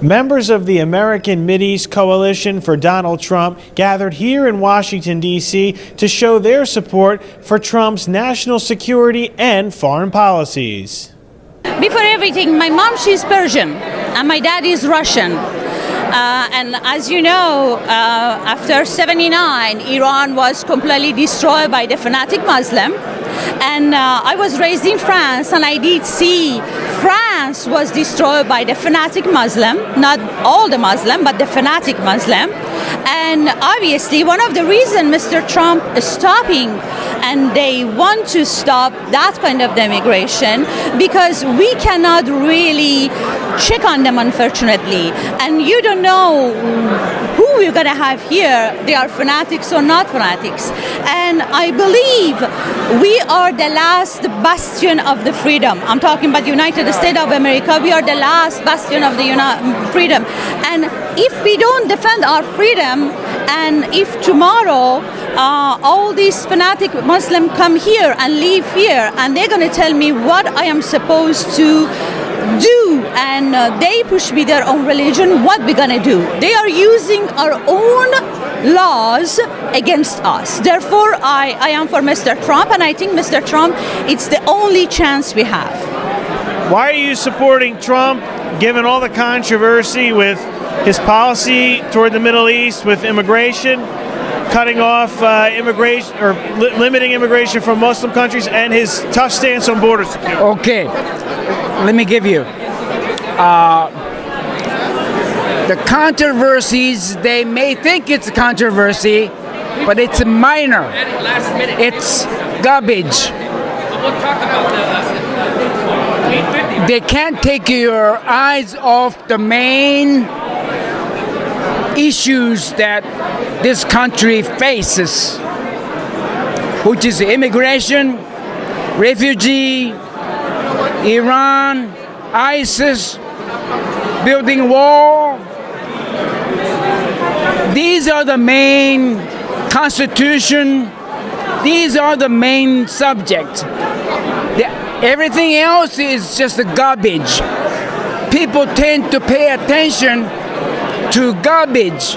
Members of the American MidEast Coalition for Donald Trump gathered here in Washington, D.C. to show their support for Trump's national security and foreign policies. Before everything, my mom, she's Persian, and my dad is Russian. And as you know, after '79, Iran was completely destroyed by the fanatic Muslim. And I was raised in France, and I did see France was destroyed by the fanatic Muslim, not all the Muslim, but the fanatic Muslim. And obviously, one of the reasons Mr. Trump is stopping, and they want to stop that kind of immigration, because we cannot really check on them, unfortunately. And you don't know who we're going to have here. They are fanatics or not fanatics. And I believe we are the last bastion of the freedom. I'm talking about the United States of America. We are the last bastion of the freedom. And if we don't defend our freedom, and if tomorrow all these fanatic Muslims come here and live here, and they're going to tell me what I am supposed to do, and they push me their own religion, what we're going to do? They are using our own laws against us. Therefore, I am for Mr. Trump, and I think Mr. Trump, it's the only chance we have. Why are you supporting Trump, given all the controversy with his policy toward the Middle East with immigration, cutting off immigration or limiting immigration from Muslim countries, and his tough stance on border security? Okay, let me give you the controversies. They may think it's a controversy, but it's minor. It's garbage. They can't take your eyes off the main issues that this country faces, which is immigration, refugee, Iran, ISIS, building wall. These are the main constitution. These are the main subjects. Everything else is just garbage. People tend to pay attention to garbage.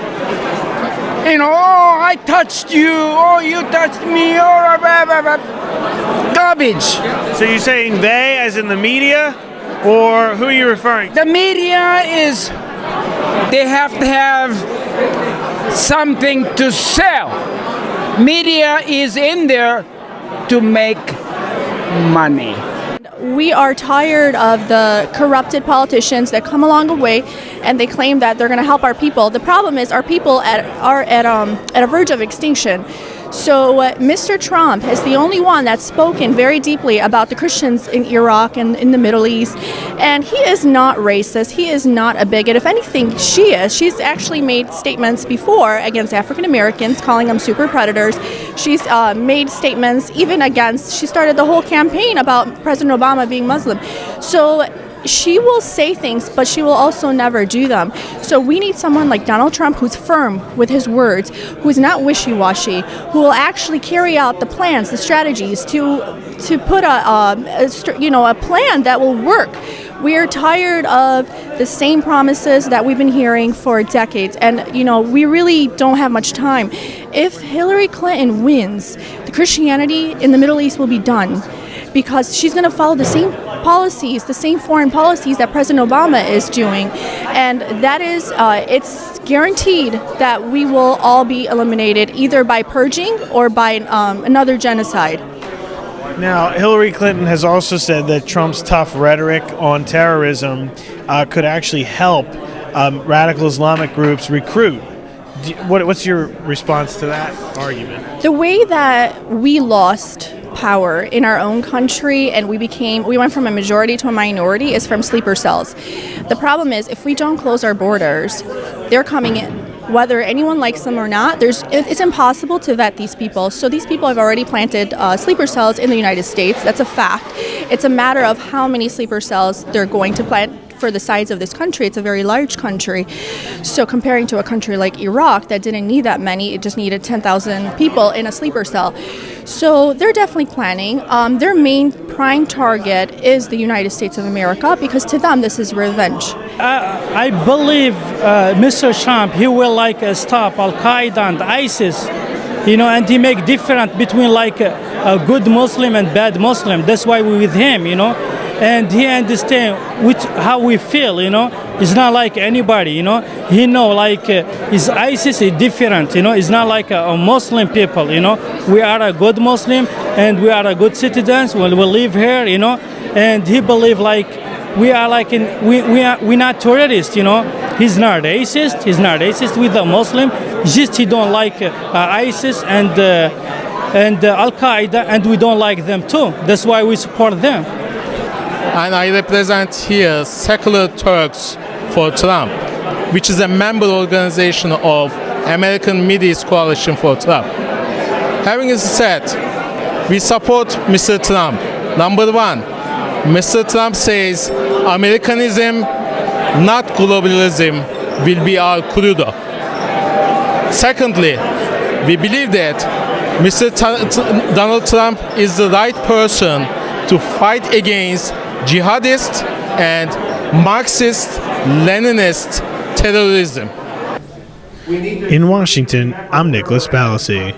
You know, oh, I touched you, oh, you touched me, oh, blah, blah, blah. Garbage. So you're saying they, as in the media, or who are you referring to? The media is, they have to have something to sell. Media is in there to make money. We are tired of the corrupted politicians that come along the way and they claim that they're going to help our people. The problem is our people are at a verge of extinction. So Mr. Trump is the only one that's spoken very deeply about the Christians in Iraq and in the Middle East. And he is not racist. He is not a bigot. If anything, she is. She's actually made statements before against African Americans, calling them super predators. She's made statements even against, she started the whole campaign about President Obama being Muslim. So she will say things, but she will also never do them. So we need someone like Donald Trump who's firm with his words, who's not wishy-washy, who will actually carry out the plans, the strategies to put a plan that will work. We are tired of the same promises that we've been hearing for decades, and we really don't have much time. If Hillary Clinton wins, the Christianity in the Middle East will be done, because she's going to follow the same policies, the same foreign policies that President Obama is doing. And that is, it's guaranteed that we will all be eliminated either by purging or by another genocide. Now, Hillary Clinton has also said that Trump's tough rhetoric on terrorism could actually help radical Islamic groups recruit. What's your response to that argument? The way that we lost power in our own country and we went from a majority to a minority is from sleeper cells. The problem is, if we don't close our borders, they're coming in. Whether anyone likes them or not, it's impossible to vet these people. So these people have already planted sleeper cells in the United States. That's a fact. It's a matter of how many sleeper cells they're going to plant for the size of this country, it's a very large country. So comparing to a country like Iraq that didn't need that many, it just needed 10,000 people in a sleeper cell. So they're definitely planning. Their main prime target is the United States of America because to them this is revenge. I believe Mr. Trump, he will like stop Al Qaeda and ISIS, and he make difference between like a good Muslim and bad Muslim. That's why we with him, and he understand how we feel, It's not like anybody, He know like his ISIS is different, It's not like a Muslim people, We are a good Muslim and we are a good citizens when we live here, And he believe like we are like we're not terrorists, He's not racist. He's not racist with the Muslim. Just he don't like ISIS and Al Qaeda, and we don't like them too. That's why we support them. And I represent here Secular Turks for Trump, which is a member organization of American MidEast Coalition for Trump. Having this said, we support Mr. Trump. Number one, Mr. Trump says Americanism, not globalism, will be our credo. Secondly, we believe that Mr. Donald Trump is the right person to fight against jihadist and Marxist, Leninist terrorism. In Washington, I'm Nicholas Balassi.